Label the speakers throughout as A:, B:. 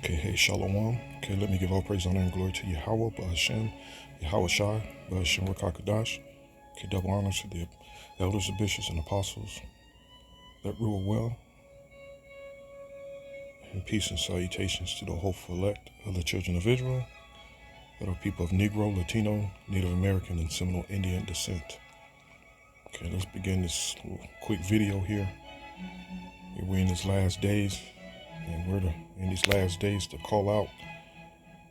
A: Okay, hey, Shalom. Okay, let me give all praise, honor, and glory to Yahweh, Ba'ashem, Yahweh Shai, Ba'ashem Rakakadash. Okay, double honor to the elders, the bishops, and apostles that rule well, and peace and salutations to the hopeful elect of the children of Israel, that are people of Negro, Latino, Native American, and Seminole Indian descent. Okay, let's begin this quick video here. We're in these last days, and we're in these last days to call out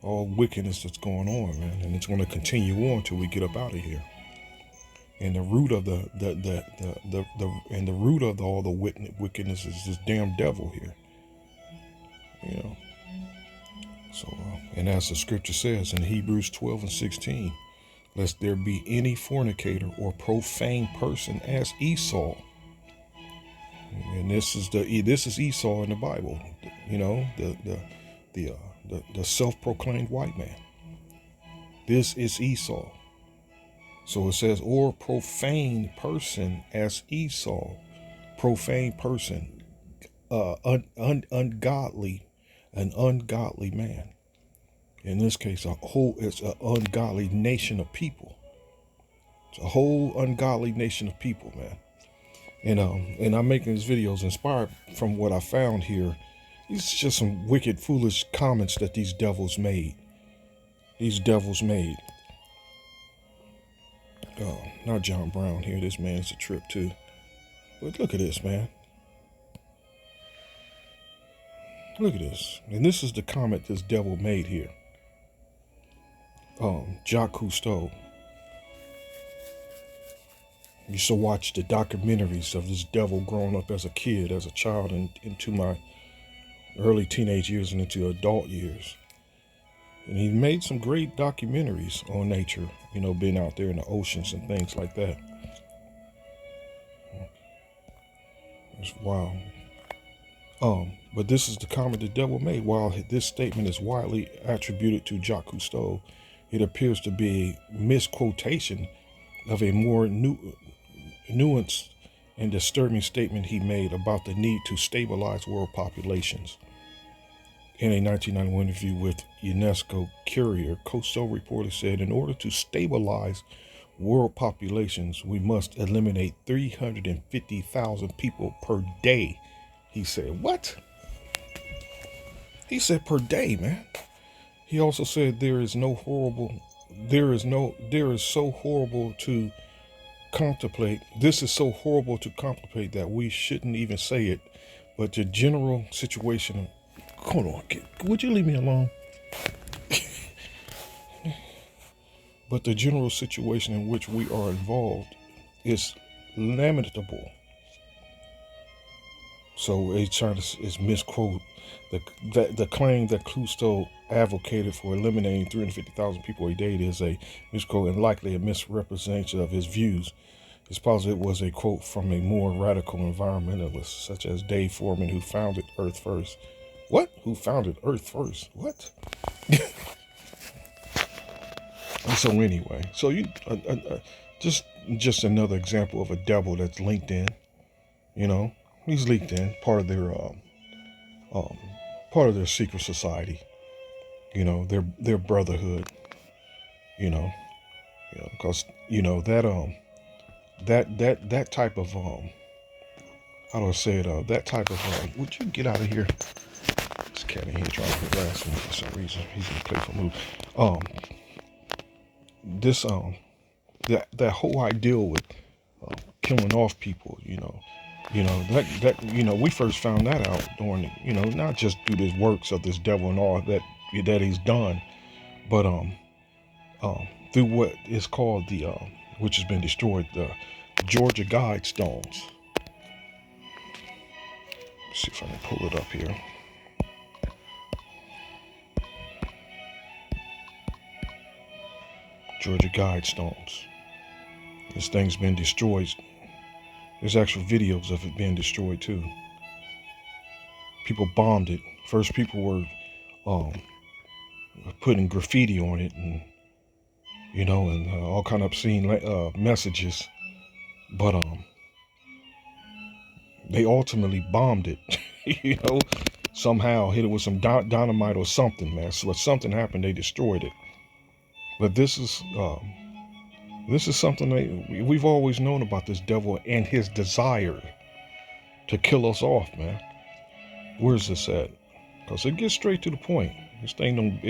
A: all wickedness that's going on, man, and it's going to continue on till we get up out of here. And the root of the root of all the wickedness is this damn devil here, you know. So, and as the scripture says in Hebrews 12:16, lest there be any fornicator or profane person as Esau. And this is Esau in the Bible, you know, the self-proclaimed white man. This is Esau. So it says, or profane person as Esau, profane person, ungodly, an ungodly man. In this case, it's an ungodly nation of people. It's a whole ungodly nation of people, man. And I'm making these videos inspired from what I found here. These are just some wicked, foolish comments that these devils made. Not John Brown here. This man's a trip too. But look at this, man. Look at this. And this is the comment this devil made here. Jacques Cousteau. I used to watch the documentaries of this devil growing up as a kid, as a child, and into my early teenage years and into adult years. And he made some great documentaries on nature, you know, being out there in the oceans and things like that. It's wild. But this is the comment the devil made. While this statement is widely attributed to Jacques Cousteau, it appears to be a misquotation of a more nuanced and disturbing statement he made about the need to stabilize world populations. In a 1991 interview with UNESCO Courier, Cousteau reportedly said, in order to stabilize world populations, we must eliminate 350,000 people per day. He said, what? He said per day, man. He also said there is so horrible to contemplate. This is so horrible to contemplate that we shouldn't even say it. But the general situation, hold on, would you leave me alone? But the general situation in which we are involved is lamentable. So it's trying to misquote the claim that Cousteau advocated for eliminating 350,000 people a day is a misquote and likely a misrepresentation of his views. It's possible it was a quote from a more radical environmentalist, such as Dave Foreman, who founded Earth First. What? Who founded Earth First? What? So anyway, so you just another example of a devil that's linked in. You know, he's linked in part of their secret society. You know, their brotherhood. You know, because that type of how do I say it? That type of would you get out of here? This cat in here trying to harass me for some reason. He's in a playful mood. That whole idea with killing off people, that we first found that out during, not just through the works of this devil and all that he's done, but through what is called which has been destroyed, the Georgia Guidestones. Let's see if I can pull it up here. Georgia Guidestones. This thing's been destroyed. There's actual videos of it being destroyed too. People bombed it. First, people were putting graffiti on it, and all kind of obscene messages. But they ultimately bombed it. somehow hit it with some dynamite or something, man. So something happened, they destroyed it. But this is something that we've always known about this devil and his desire to kill us off, man. Where's this at? Because it gets straight to the point. This thing don't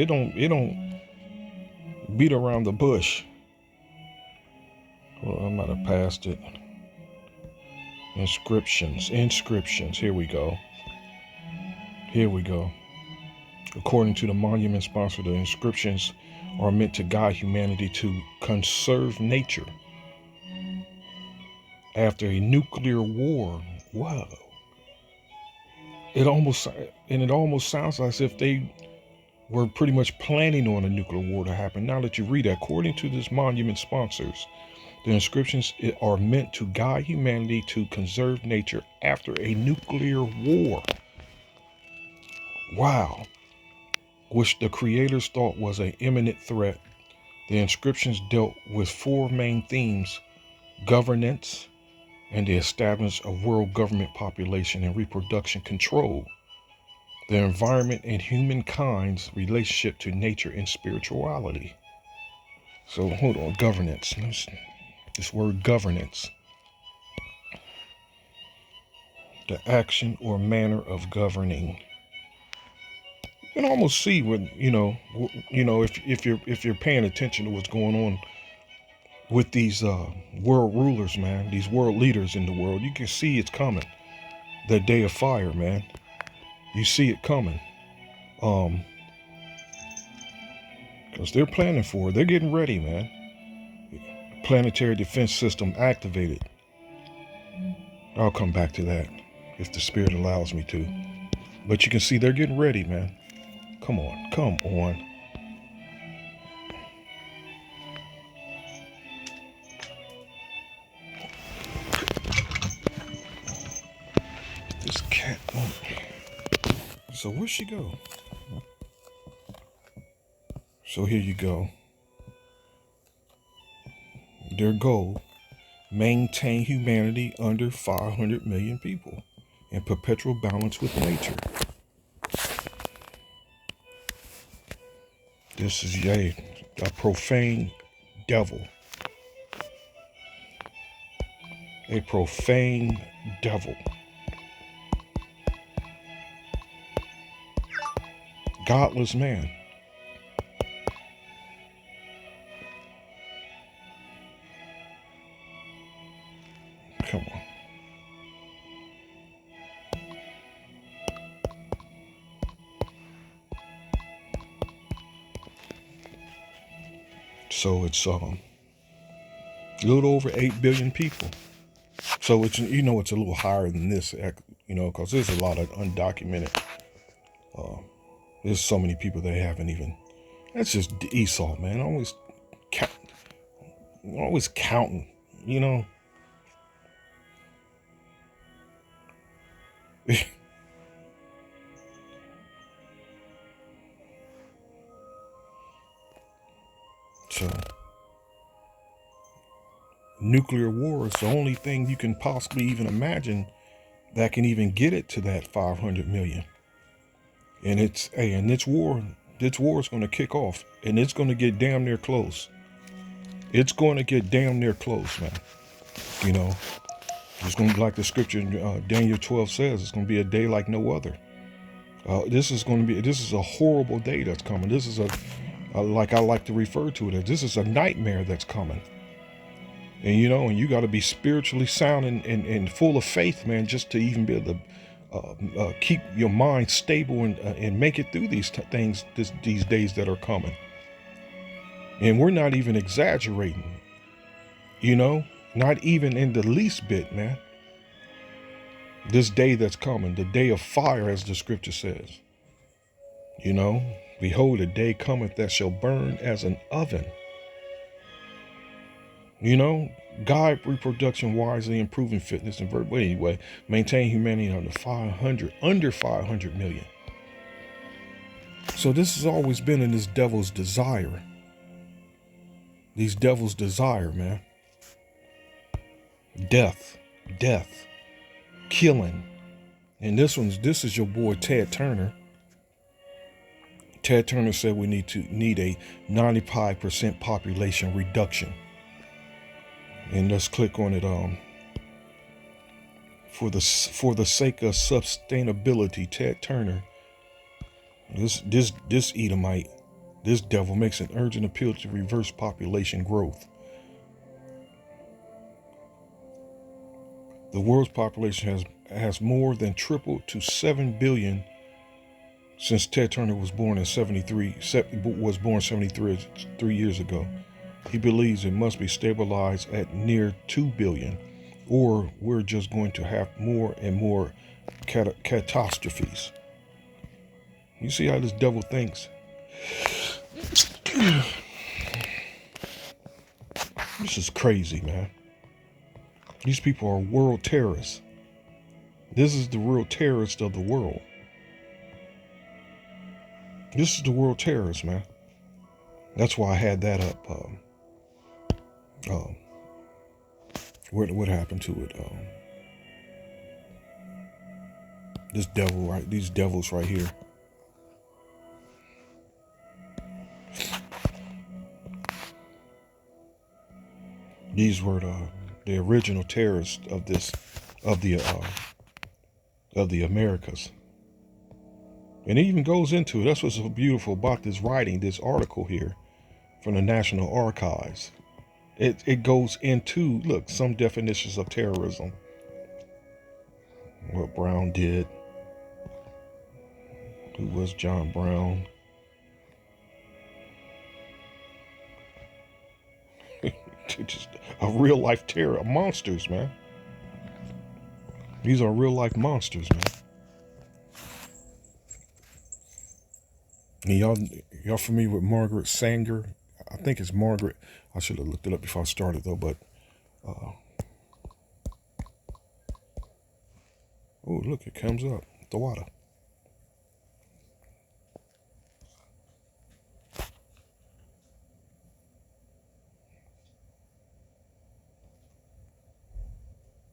A: beat around the bush. Well, I might have passed it. Inscriptions. Here we go. According to the monument sponsor, the inscriptions are meant to guide humanity to conserve nature after a nuclear war. Whoa. It almost sounds as if they were pretty much planning on a nuclear war to happen. Now that you read that, according to this monument sponsors, the inscriptions are meant to guide humanity to conserve nature after a nuclear war. Wow. Which the creators thought was an imminent threat. The inscriptions dealt with four main themes: governance and the establishment of world government, population and reproduction control, the environment and humankind's relationship to nature and spirituality. So hold on, governance. This word governance. The action or manner of governing. You can almost see when if you're paying attention to what's going on with these world rulers, man, these world leaders in the world. You can see it's coming. The day of fire, man. You see it coming. Because they're planning for it. They're getting ready, man. Planetary defense system activated. I'll come back to that if the spirit allows me to. But you can see they're getting ready, man. Come on. This cat. So where'd she go? So here you go. Their goal: maintain humanity under 500 million people in perpetual balance with nature. This is a profane devil. A profane devil. Godless man. Come on. So it's a little over 8 billion people. So it's it's a little higher than this, because there's a lot of undocumented. There's so many people they haven't even. That's just Esau, man. Always counting, So, nuclear war is the only thing you can possibly even imagine that can even get it to that 500 million. And this war is going to kick off, and it's going to get damn near close. It's going to get damn near close, man. It's going to be like the scripture in Daniel 12 says. It's going to be a day like no other. This is a horrible day that's coming. This is like I like to refer to it as, this is a nightmare that's coming. And you got to be spiritually sound and full of faith, man, just to even be able to keep your mind stable and make it through these things, these days that are coming. And we're not even exaggerating, not even in the least bit, man. This day that's coming, the day of fire, as the scripture says. Behold, a day cometh that shall burn as an oven. Guide reproduction wisely, improving fitness and verb. Anyway, maintain humanity under 500 million. So this has always been in this devil's desire. These devils' desire, man. Death, killing, And this is your boy Ted Turner. Ted Turner said we need a 95% population reduction. And let's click on it. For the sake of sustainability, Ted Turner, this Edomite, this devil makes an urgent appeal to reverse population growth. The world's population has more than tripled to 7 billion since Ted Turner was born in 73 years ago. He believes it must be stabilized at near 2 billion, or we're just going to have more and more catastrophes. You see how this devil thinks? This is crazy, man. These people are world terrorists. This is the real terrorist of the world. This is the world terrorist, man. That's why I had that up. What happened to it? This devil, right? These devils right here. These were the original terrorists of the Americas. And it even goes into it. That's what's so beautiful about this writing, this article here from the National Archives. It goes into, look, some definitions of terrorism. What Brown did. Who was John Brown? Just a real life terror. Monsters, man. These are real life monsters, man. And y'all familiar with Margaret Sanger? I think it's Margaret. I should have looked it up before I started though, but oh, look, it comes up. The water.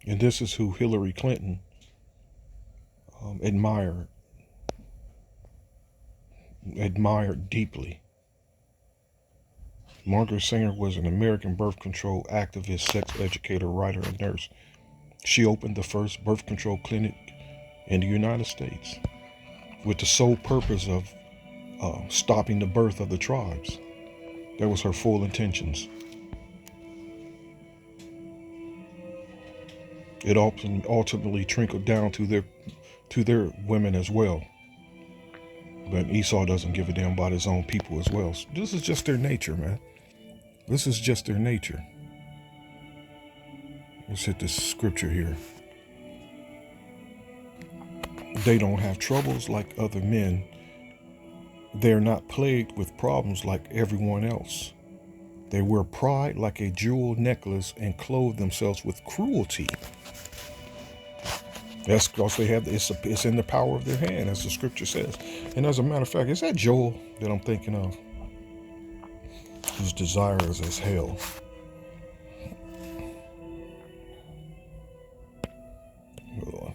A: And this is who Hillary Clinton admired deeply. Margaret Sanger was an American birth control activist, sex educator, writer, and nurse. She opened the first birth control clinic in the United States with the sole purpose of stopping the birth of the tribes. That was her full intentions. It ultimately trickled down to their women as well. But Esau doesn't give a damn about his own people as well. So this is just their nature, man. This is just their nature. Let's hit this scripture here. They don't have troubles like other men. They're not plagued with problems like everyone else. They wear pride like a jewel necklace and clothe themselves with cruelty. That's because they have it's in the power of their hand, as the scripture says. And as a matter of fact, is that Joel that I'm thinking of? His desire is as hell. Hold on.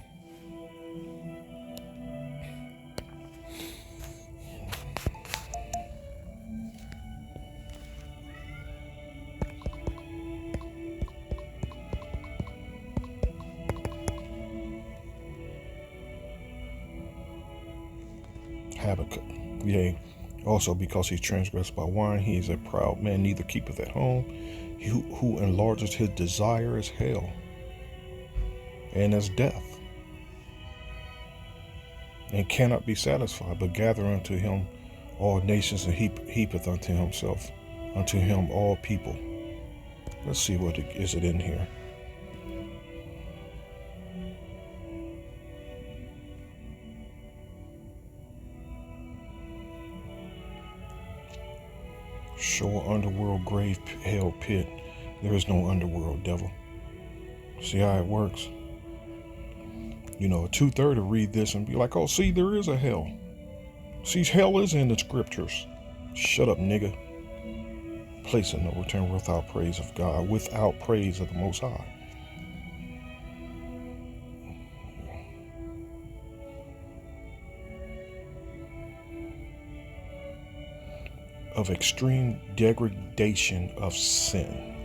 A: Habakkuk. Yea, also because he transgressed by wine, he is a proud man, neither keepeth at home. He who enlarges his desire is hell, and as death, and cannot be satisfied, but gather unto him all nations, and heapeth unto himself, unto him all people. Let's see what is it in here. Show underworld, grave, hell, pit. There is no underworld, devil. See how it works? You know, a 2/3 will read this and be like, oh, see, there is a hell. See, hell is in the scriptures. Shut up, nigga. Place in no return without praise of God, without praise of the Most High. of extreme degradation of sin.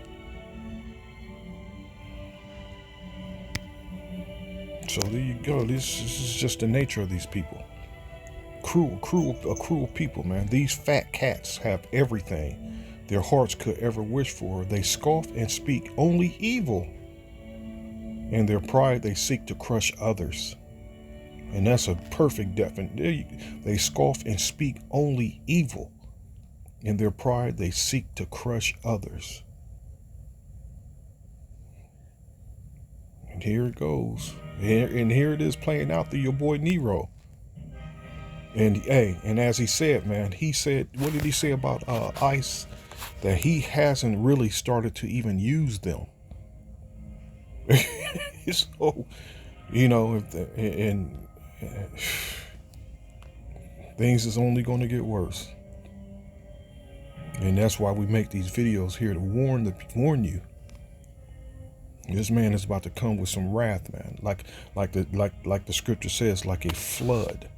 A: So there you go. This is just the nature of these people. Cruel people, man. These fat cats have everything their hearts could ever wish for. They scoff and speak only evil. In their pride, they seek to crush others. And that's a perfect definition. They scoff and speak only evil. In their pride, they seek to crush others. And here it goes. And here it is playing out through your boy Nero. And hey, and as he said, man, he said, what did he say about ICE? That he hasn't really started to even use them. So, you know, and things is only going to get worse. And that's why we make these videos here to warn you. This man is about to come with some wrath, man. Like the scripture says, like a flood.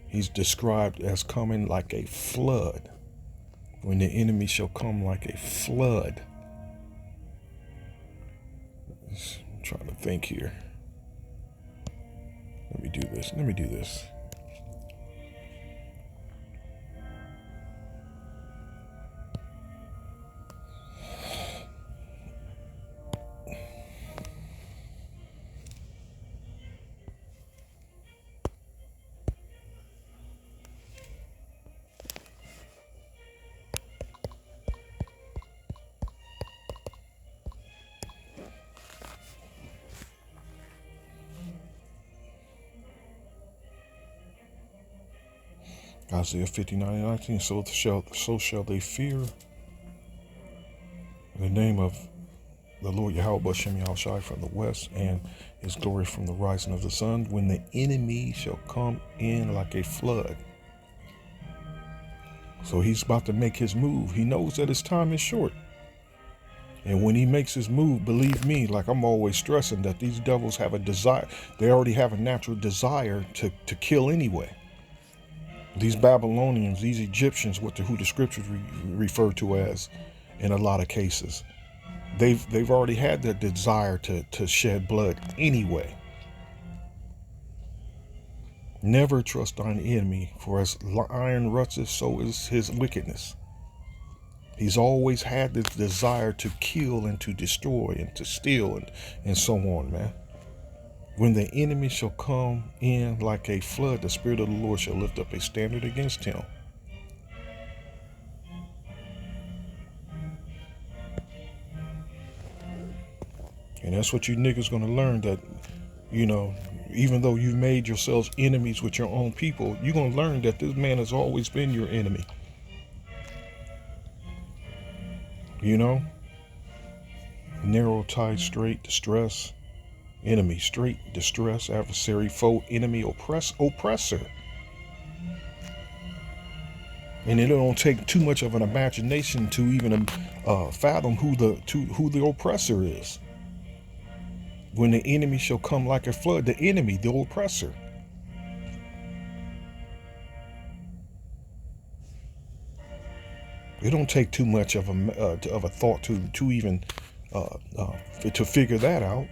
A: He's described as coming like a flood. When the enemy shall come like a flood. I'm trying to think here. Let me do this. Isaiah 59:19. So shall they fear the name of the Lord Yahweh Bashem Yahushai from the west, and his glory from the rising of the sun, when the enemy shall come in like a flood. So he's about to make his move. He knows that his time is short. And when he makes his move, believe me, like I'm always stressing, that these devils have a desire. They already have a natural desire to kill anyway. These Babylonians, these Egyptians, who the scriptures refer to as, in a lot of cases, they've already had that desire to shed blood anyway. Never trust thine enemy, for as iron rusteth, so is his wickedness. He's always had this desire to kill and to destroy and to steal and so on, man. When the enemy shall come in like a flood, the Spirit of the Lord shall lift up a standard against him. And that's what you niggas gonna learn, that, you know, even though you've made yourselves enemies with your own people, you're gonna learn that this man has always been your enemy. You know? Narrow, tight, straight, distress. Enemy, straight, distress, adversary, foe, enemy, oppressor. And it don't take too much of an imagination to even fathom who the oppressor is. When the enemy shall come like a flood, the enemy, the oppressor. It don't take too much of a thought to even to figure that out.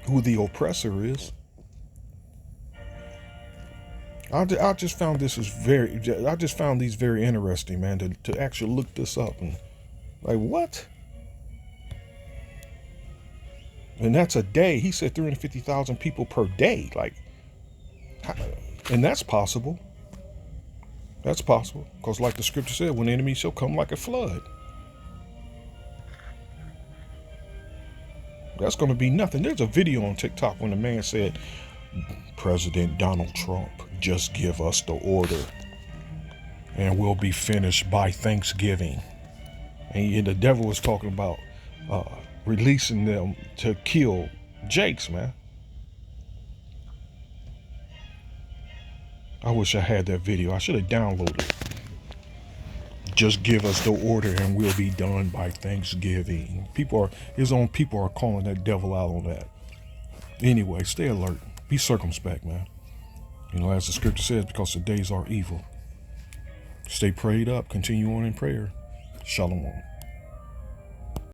A: Who the oppressor is. I just found these very interesting, man, to actually look this up and like, what? And that's a day. He said 350,000 people per day. Like, and that's possible. That's possible. Because like the scripture said, when the enemy shall come like a flood. That's going to be nothing. There's a video on TikTok when the man said, President Donald Trump, just give us the order and we'll be finished by Thanksgiving. And the devil was talking about releasing them to kill Jakes, man. I wish I had that video. I should have downloaded it. Just give us the order and we'll be done by Thanksgiving. His own people are calling that devil out on that. Anyway, stay alert. Be circumspect, man. You know, as the scripture says, because the days are evil. Stay prayed up. Continue on in prayer. Shalom.